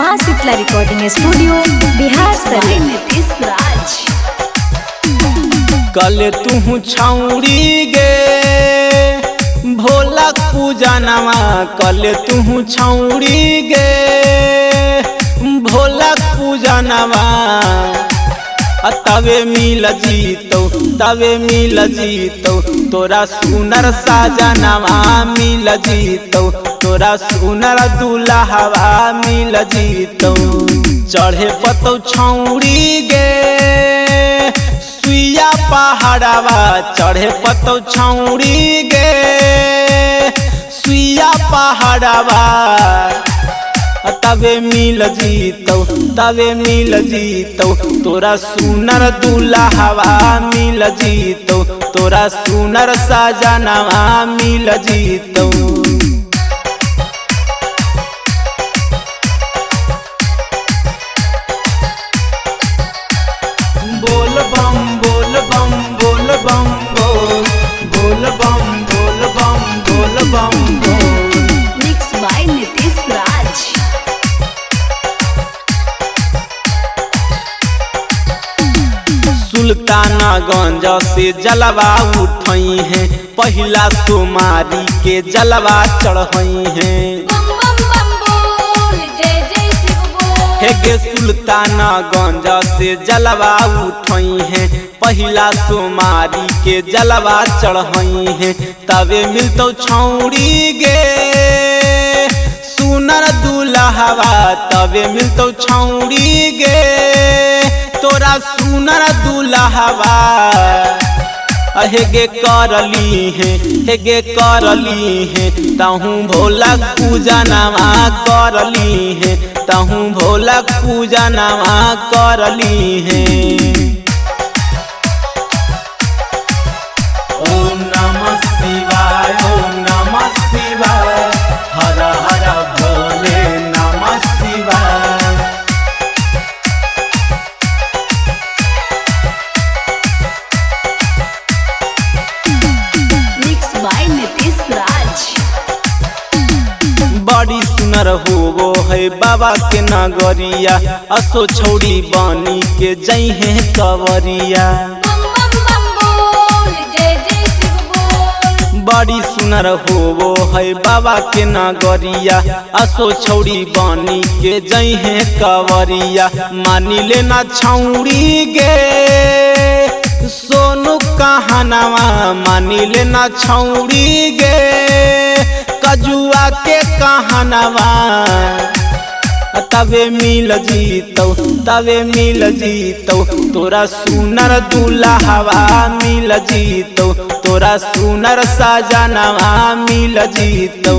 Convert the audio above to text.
माँ Shitala recording studio Bihar Sharif. कल तू छौड़ी गे भोला पूजा नवा, कल तू छौड़ी गे भोला पूजा नवा। तवे मिल जीतो, तवे मिल जीतो तोरा सुनर साजनवा मिल जीतो, तोरा सुनर दुल्हवा मिल जीतो। चढ़े पतो छौड़ी गे सुइया पहाड़वा, चढ़े पतो छौड़ी गे सुइया पहाड़वा। तवे मिल जीतो, तवे मिल जीतो तोरा सुनर दुल्हवा मिल जीतो, तोरा सुनर साजनवा मिल जीतो। बोल बम बोल बम बोल बम बोल, बोल बम बोल बम बोल बम बोल। मिक्स बाय नीतीश राज। सुल्तानगंज से जलवा उठई है, पहला सोमारी के जलवा चढ़ई है। हेगे सुल्तानगंज से जलवा उठई है, पहला सोमारी के जलवा चढ़ई है। तवे मिलतो छौड़ी गे सुनर दुल्हवा, तवे मिलतो छौड़ी गे तोरा सुनर दुल्हवा। हेगे करली है, हेगे करली है तहूँ भोला पूजा नवा करली है, तहूँ भोला पूजा नवा करली है। ओम नमः शिवाय, ओम नमः शिवाय, हर हर भोले नमः शिवाय। बड़ी सुनर होवो है बाबा के नगरिया, असो छौड़ी बनी के जई है कवरिया। बड़ी सुनर होवो है बाबा के नगरिया, असो छौड़ी बनी के जई है कवरिया। मानी लेना छौड़ी गे सोनू कहनवा, मानी लेना छौड़ी गे कजुआ के कहनवा। तवे मिल जीतो, तवे मिल जीतो तोरा सुनर दुल्हवा मिल जीतो, तोरा सुनर साजनवा मिल जीतो।